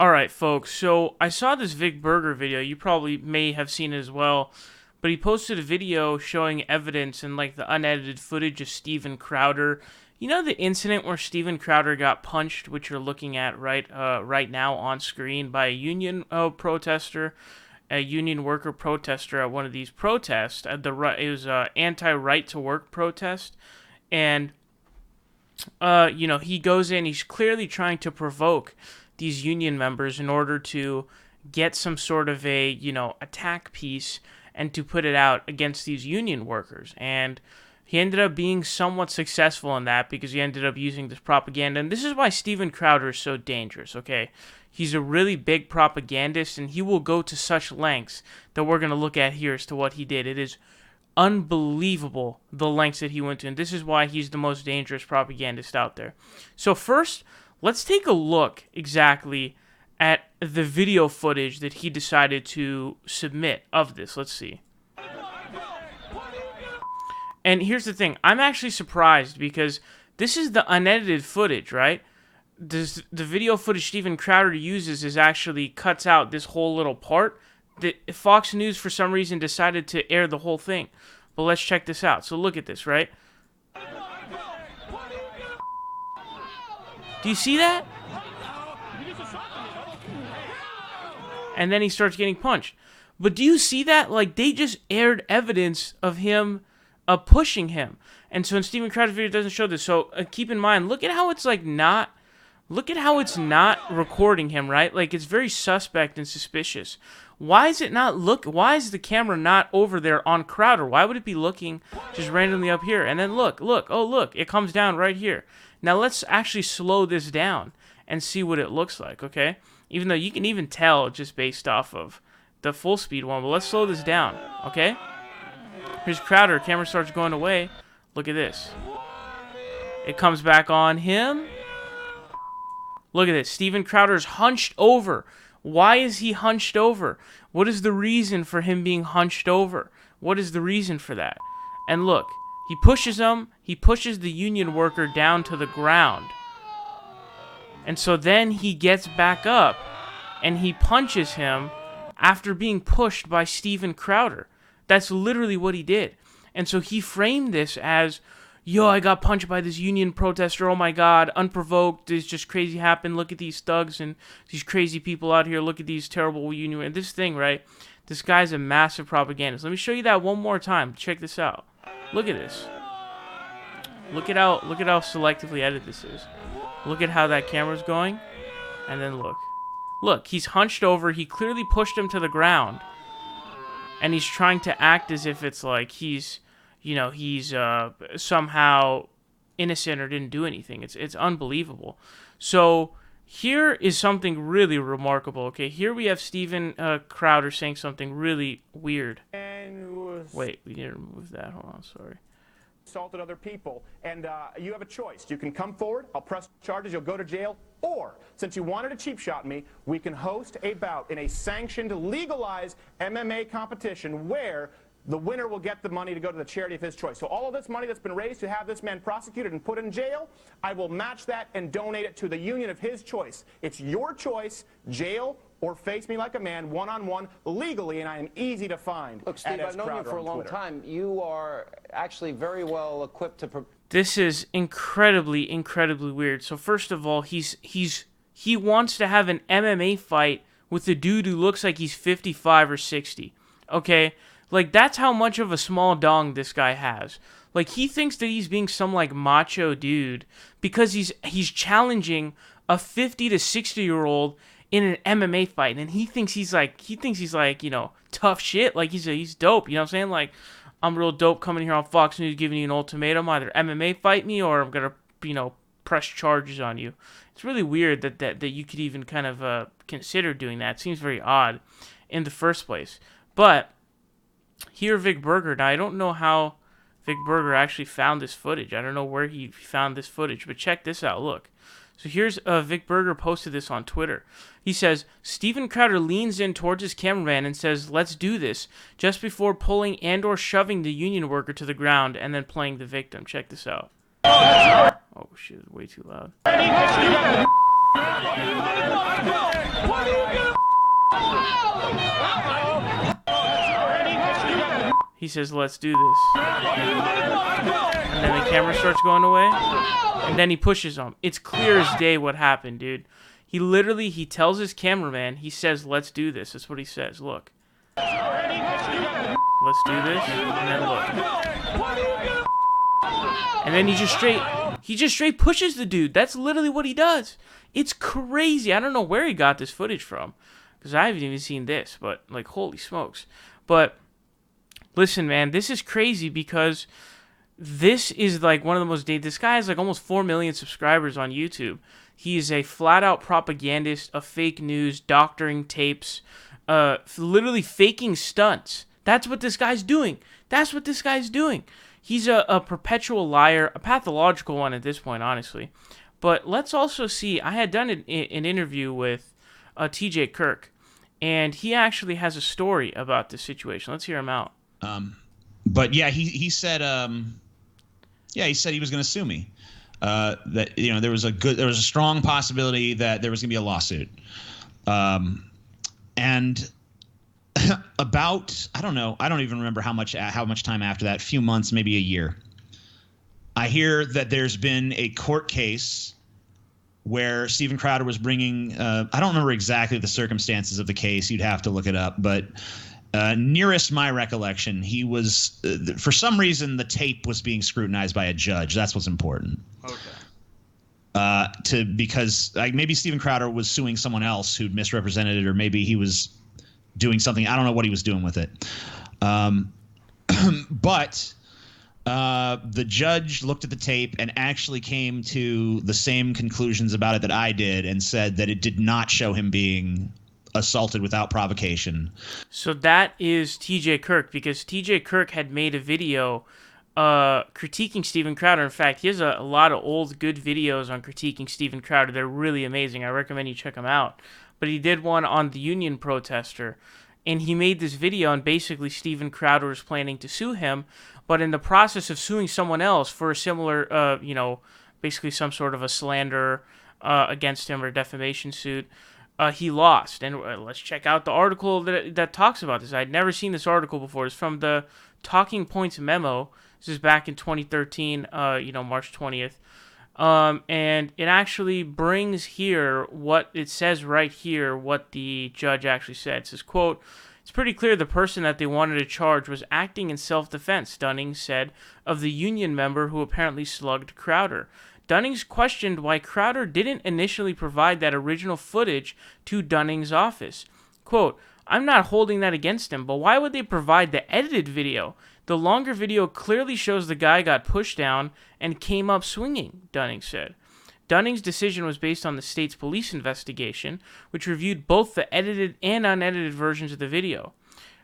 Alright, folks, so I saw this Vic Berger video. You probably may have seen it as well. But he posted a video showing evidence and, like, the unedited footage of Steven Crowder. You know the incident where Steven Crowder got punched, which you're looking at right now on screen, by a union protester, a union worker protester at one of these protests. It was an anti-right-to-work protest. And, he goes in, he's clearly trying to provoke these union members in order to get some sort of a, attack piece and to put it out against these union workers. And he ended up being somewhat successful in that because he ended up using this propaganda. And this is why Steven Crowder is so dangerous, okay? He's a really big propagandist, and he will go to such lengths that we're going to look at here as to what he did. It is unbelievable the lengths that he went to, and this is why he's the most dangerous propagandist out there. So first, let's take a look exactly at the video footage that he decided to submit of this. Let's see. And here's the thing. I'm actually surprised because this is the unedited footage, right? The video footage Steven Crowder uses actually cuts out this whole little part. That Fox News, for some reason, decided to air the whole thing. But let's check this out. So look at this, right? Do you see that? And then he starts getting punched. But do you see that? Like, they just aired evidence of him pushing him. And so in Steven Crowder's video, it doesn't show this. So keep in mind, look at how it's like not... Look at how it's not recording him, right? Like, it's very suspect and suspicious. Why is it not why is the camera not over there on Crowder? Why would it be looking just randomly up here? And then look, oh look, it comes down right here. Now let's actually slow this down and see what it looks like, okay? Even though you can even tell just based off of the full speed one, but let's slow this down, okay? Here's Crowder, camera starts going away. Look at this. It comes back on him. Look at this. Steven Crowder's hunched over. Why is he hunched over? What is the reason for him being hunched over? What is the reason for that? And look, he pushes him. He pushes the union worker down to the ground. And so then he gets back up and he punches him after being pushed by Steven Crowder. That's literally what he did. And so he framed this as, yo, I got punched by this union protester. Oh my God, unprovoked. This just crazy happened. Look at these thugs and these crazy people out here. Look at these terrible union. And this thing, right? This guy's a massive propagandist. Let me show you that one more time. Check this out. Look at this. Look at how selectively edited this is. Look at how that camera's going. And then look. Look, he's hunched over. He clearly pushed him to the ground. And he's trying to act as if it's like he's somehow innocent or didn't do anything. It's unbelievable. So here is something really remarkable. Okay, here we have Steven Crowder saying something really weird. Wait, we need to remove that. Hold on, sorry. Assaulted other people, and you have a choice. You can come forward, I'll press charges, you'll go to jail, or, since you wanted to cheap shot me, we can host a bout in a sanctioned, legalized MMA competition where the winner will get the money to go to the charity of his choice. So all of this money that's been raised to have this man prosecuted and put in jail, I will match that and donate it to the union of his choice. It's your choice, jail or face me like a man, one-on-one, legally, and I am easy to find. Look, Steve, I've known you for a long time. You are actually very well equipped to... This is incredibly, incredibly weird. So first of all, he wants to have an MMA fight with a dude who looks like he's 55 or 60. Okay? Like, that's how much of a small dong this guy has. Like, he thinks that he's being some, like, macho dude because he's challenging a 50 to 60-year-old in an MMA fight, and he thinks he's like, tough shit. Like, he's dope, you know what I'm saying? Like, I'm real dope coming here on Fox News giving you an ultimatum, either MMA fight me or I'm gonna, press charges on you. It's really weird that you could even kind of consider doing that. It seems very odd in the first place. But here, Vic Berger. Now, I don't know how Vic Berger actually found this footage. I don't know where he found this footage, but check this out. Look. So here's Vic Berger posted this on Twitter. He says, Steven Crowder leans in towards his cameraman and says, let's do this, just before pulling and or shoving the union worker to the ground and then playing the victim. Check this out. Oh, shit, way too loud. He says, let's do this. And then the camera starts going away. And then he pushes him. It's clear as day what happened, dude. He tells his cameraman, he says, let's do this. That's what he says. Look. Let's do this. And then look. And then he just straight pushes the dude. That's literally what he does. It's crazy. I don't know where he got this footage from, because I haven't even seen this, but like, holy smokes. But listen, man, this is crazy, because this is like one of the most this guy has like almost 4 million subscribers on YouTube. He is a flat out propagandist of fake news, doctoring tapes, literally faking stunts. That's what this guy's doing. He's a perpetual liar, a pathological one at this point, honestly. But let's also see, I had done an interview with TJ Kirk, and he actually has a story about this situation. Let's hear him out. But yeah, he said he said he was going to sue me. That there was a strong possibility that there was going to be a lawsuit. And about, I don't even remember how much time after that, a few months, maybe a year, I hear that there's been a court case where Steven Crowder was bringing, I don't remember exactly the circumstances of the case. You'd have to look it up. But nearest my recollection, he was, for some reason, the tape was being scrutinized by a judge. That's what's important. Okay. Because maybe Steven Crowder was suing someone else who'd misrepresented it, or maybe he was doing something. I don't know what he was doing with it. But the judge looked at the tape and actually came to the same conclusions about it that I did, and said that it did not show him being assaulted without provocation. So that is TJ Kirk, because TJ Kirk had made a video critiquing Steven Crowder. In fact, he has a lot of old good videos on critiquing Steven Crowder. They're really amazing. I recommend you check them out. But he did one on the union protester, and he made this video, and basically Steven Crowder was planning to sue him, but in the process of suing someone else for a similar, basically some sort of a slander against him or defamation suit, he lost. And let's check out the article that talks about this. I'd never seen this article before. It's from the Talking Points memo. This is back in 2013, March 20th. And it actually brings here what it says right here, what the judge actually said. It says, quote, "It's pretty clear the person that they wanted to charge was acting in self-defense," Dunning said of the union member who apparently slugged Crowder. Dunning's questioned why Crowder didn't initially provide that original footage to Dunning's office. Quote, "I'm not holding that against him, but why would they provide the edited video? The longer video clearly shows the guy got pushed down and came up swinging," Dunning said. Dunning's decision was based on the state's police investigation, which reviewed both the edited and unedited versions of the video.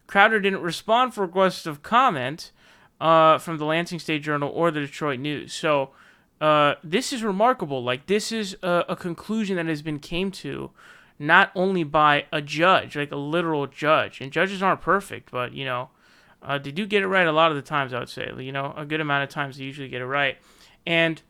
Crowder didn't respond for requests of comment from the Lansing State Journal or the Detroit News. So this is remarkable. Like, this is a conclusion that has been came to not only by a judge, like a literal judge. And judges aren't perfect, but, they do get it right a lot of the times, I would say. A good amount of times they usually get it right. And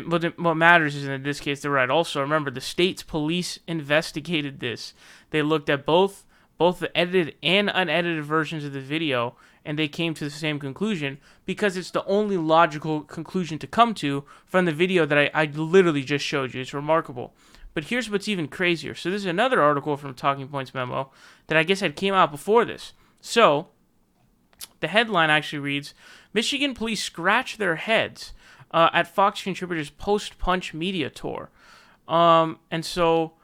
what matters is, in this case, they're right. Also, remember, the state's police investigated this. They looked at both the edited and unedited versions of the video, and they came to the same conclusion, because it's the only logical conclusion to come to from the video that I literally just showed you. It's remarkable. But here's what's even crazier. So this is another article from Talking Points memo that I guess had came out before this. So the headline actually reads, "Michigan police scratch their heads at Fox contributors post-punch media tour." And so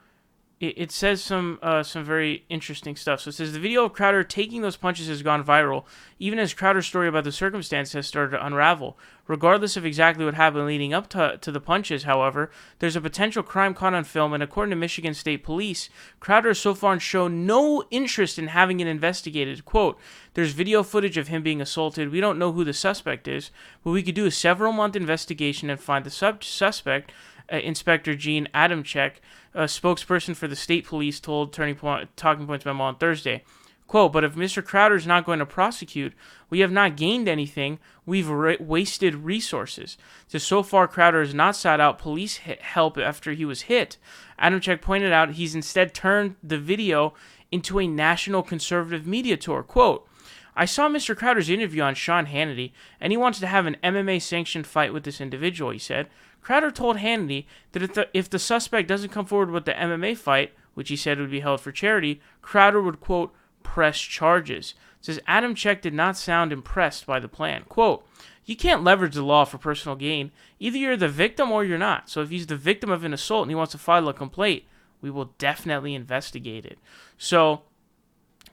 it says some very interesting stuff. So it says the video of Crowder taking those punches has gone viral, even as Crowder's story about the circumstance has started to unravel. Regardless of exactly what happened leading up to the punches, however, there's a potential crime caught on film, and according to Michigan State Police, Crowder has so far shown no interest in having it investigated. Quote, "There's video footage of him being assaulted. We don't know who the suspect is, but we could do a several-month investigation and find the suspect," Inspector Gene Adamczyk, a spokesperson for the state police, told Talking Points memo on Thursday. Quote, "But if Mr. Crowder is not going to prosecute, we have not gained anything. We've wasted resources. So far, Crowder has not sought out police help after he was hit." Adamczyk pointed out he's instead turned the video into a national conservative media tour. Quote, I saw Mr. Crowder's interview on Sean Hannity, and he wants to have an MMA-sanctioned fight with this individual, he said. Crowder told Hannity that if the suspect doesn't come forward with the MMA fight, which he said would be held for charity, Crowder would, quote, press charges. It says Adam Check did not sound impressed by the plan. Quote, you can't leverage the law for personal gain. Either you're the victim or you're not. So if he's the victim of an assault and he wants to file a complaint, we will definitely investigate it. So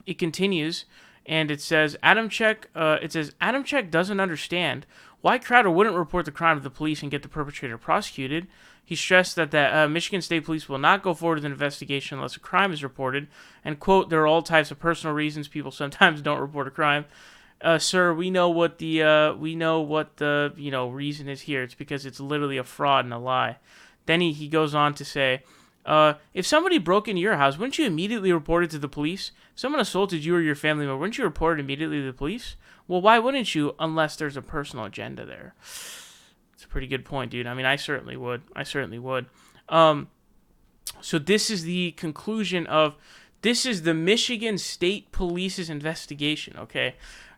it continues, and it says Adam Check doesn't understand why Crowder wouldn't report the crime to the police and get the perpetrator prosecuted. He stressed that the Michigan State Police will not go forward with an investigation unless a crime is reported. And, quote, there are all types of personal reasons people sometimes don't report a crime. Sir, we know what the reason is here. It's because it's literally a fraud and a lie. Then he goes on to say, if somebody broke into your house, wouldn't you immediately report it to the police? If someone assaulted you or your family member, wouldn't you report it immediately to the police? Well, why wouldn't you unless there's a personal agenda there? It's a pretty good point, dude. I mean, I certainly would. So this is the conclusion of, this is the Michigan State Police's investigation, okay?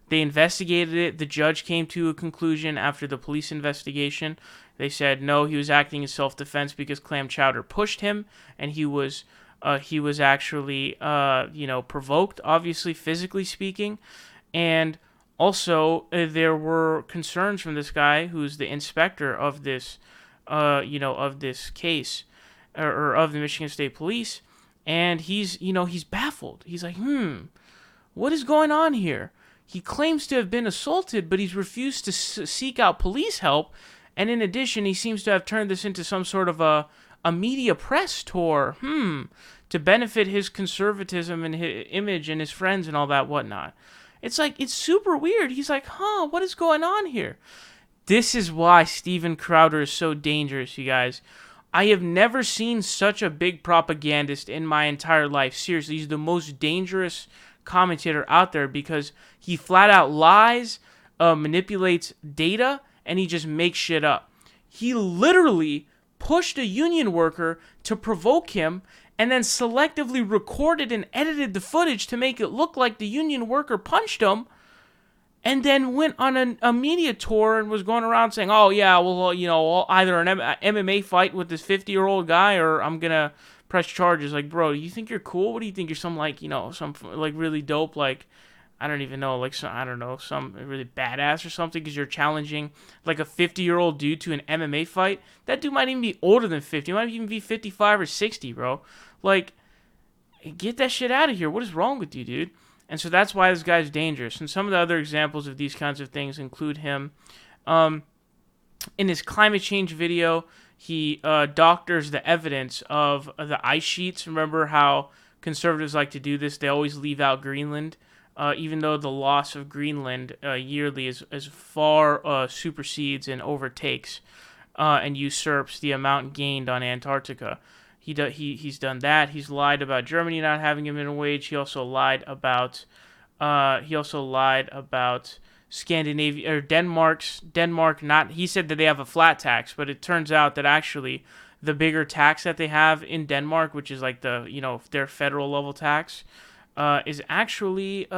They investigated it. The judge came to a conclusion after the police investigation. They said, no, he was acting in self-defense because Clam Chowder pushed him, and he was actually, provoked, obviously, physically speaking. And also, there were concerns from this guy who's the inspector of this, of this case, or of the Michigan State Police, and he's baffled. He's like, what is going on here? He claims to have been assaulted, but he's refused to seek out police help, and in addition, he seems to have turned this into some sort of a media press tour, to benefit his conservatism and his image and his friends and all that whatnot. It's like, it's super weird. He's like, what is going on here? This is why Steven Crowder is so dangerous, you guys. I have never seen such a big propagandist in my entire life. Seriously, he's the most dangerous commentator out there because he flat out lies, manipulates data, and he just makes shit up. He literally pushed a union worker to provoke him and then selectively recorded and edited the footage to make it look like the union worker punched him, and then went on a media tour and was going around saying, oh, yeah, well, either an MMA fight with this 50-year-old guy or I'm going to press charges. Like, bro, do you think you're cool? What do you think? You're some, some really dope, I don't even know, some really badass or something because you're challenging, a 50-year-old dude to an MMA fight? That dude might even be older than 50. He might even be 55 or 60, bro. Get that shit out of here. What is wrong with you, dude? And so that's why this guy's dangerous. And some of the other examples of these kinds of things include him. In his climate change video, he doctors the evidence of the ice sheets. Remember how conservatives like to do this? They always leave out Greenland. Even though the loss of Greenland yearly is far supersedes and overtakes and usurps the amount gained on Antarctica. He's done that. He's lied about Germany not having a minimum wage. He also lied about Scandinavia or Denmark not. He said that they have a flat tax, but it turns out that actually the bigger tax that they have in Denmark, which is their federal level tax, is actually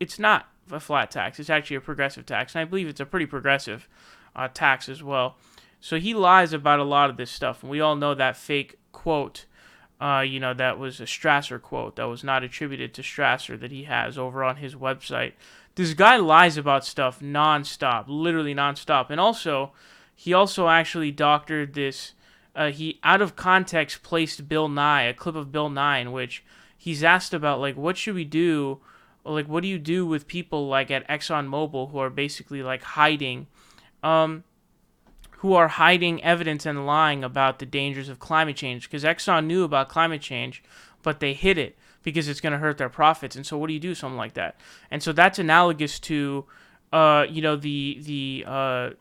it's not a flat tax. It's actually a progressive tax, and I believe it's a pretty progressive tax as well. So he lies about a lot of this stuff, and we all know that fake quote, that was a Strasser quote that was not attributed to Strasser that he has over on his website. This guy lies about stuff nonstop, literally nonstop. And also, he also actually doctored this, he out of context placed Bill Nye, a clip of Bill Nye in which he's asked about, what should we do, what do you do with people at ExxonMobil who are basically hiding, evidence and lying about the dangers of climate change, because Exxon knew about climate change, but they hid it because it's going to hurt their profits. And so what do you do something like that? And so that's analogous to, the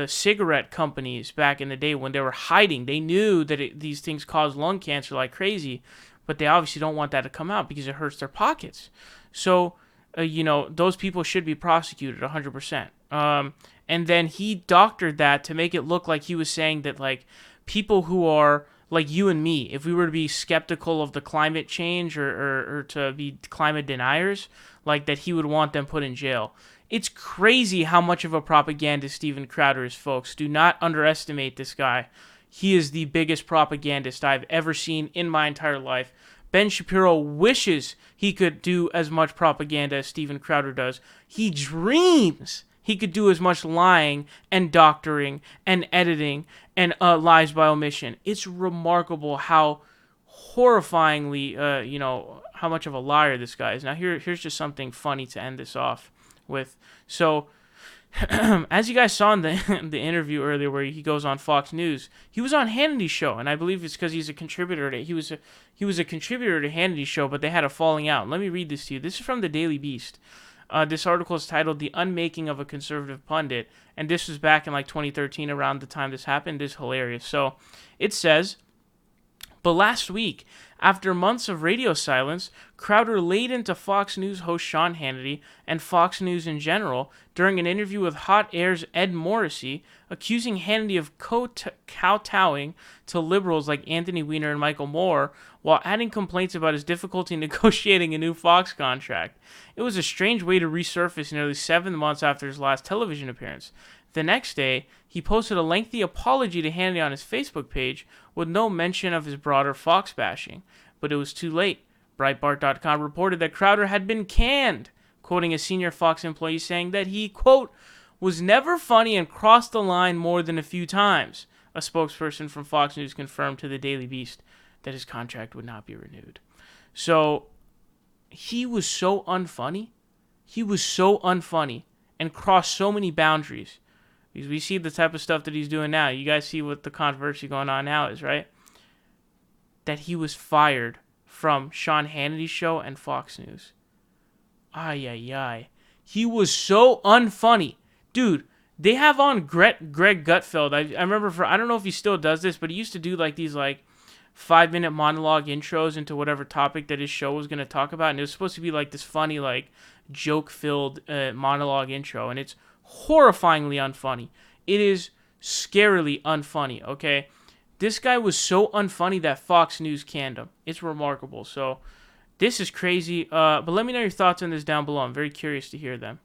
cigarette companies back in the day when they were hiding. They knew that these things cause lung cancer like crazy, but they obviously don't want that to come out because it hurts their pockets. So, those people should be prosecuted 100%. And then he doctored that to make it look like he was saying that, people who are, like you and me, if we were to be skeptical of the climate change or to be climate deniers, like that he would want them put in jail. It's crazy how much of a propagandist Steven Crowder is, folks. Do not underestimate this guy. He is the biggest propagandist I've ever seen in my entire life. Ben Shapiro wishes he could do as much propaganda as Steven Crowder does. He dreams he could do as much lying and doctoring and editing and lies by omission. It's remarkable how horrifyingly, how much of a liar this guy is. Now, here's just something funny to end this off with. So, as you guys saw in the interview earlier where he goes on Fox News, he was on Hannity's show, and I believe it's because he's a contributor. He was a contributor to Hannity's show, but they had a falling out. Let me read this to you. This is from the Daily Beast. This article is titled "The Unmaking of a Conservative Pundit," and this was back in like 2013, around the time this happened. This is hilarious. So it says, but last week, after months of radio silence, Crowder laid into Fox News host Sean Hannity and Fox News in general during an interview with Hot Air's Ed Morrissey, accusing Hannity of kowtowing to liberals like Anthony Weiner and Michael Moore, while adding complaints about his difficulty negotiating a new Fox contract. It was a strange way to resurface nearly 7 months after his last television appearance. The next day, he posted a lengthy apology to Hannity on his Facebook page with no mention of his broader Fox bashing. But it was too late. Breitbart.com reported that Crowder had been canned, quoting a senior Fox employee saying that he, quote, was never funny and crossed the line more than a few times. A spokesperson from Fox News confirmed to the Daily Beast that his contract would not be renewed. So, he was so unfunny. He was so unfunny and crossed so many boundaries. Because we see the type of stuff that he's doing now. You guys see what the controversy going on now is, right? That he was fired from Sean Hannity's show and Fox News. Ay, ay, ay. He was so unfunny. Dude, they have on Greg Gutfeld. I remember, I don't know if he still does this, but he used to do like these like 5-minute monologue intros into whatever topic that his show was going to talk about. And it was supposed to be like this funny, like joke-filled monologue intro. And it's horrifyingly unfunny. It is scarily unfunny, okay? This guy was so unfunny that Fox News canned him. It's remarkable. So, this is crazy. But let me know your thoughts on this down below. I'm very curious to hear them.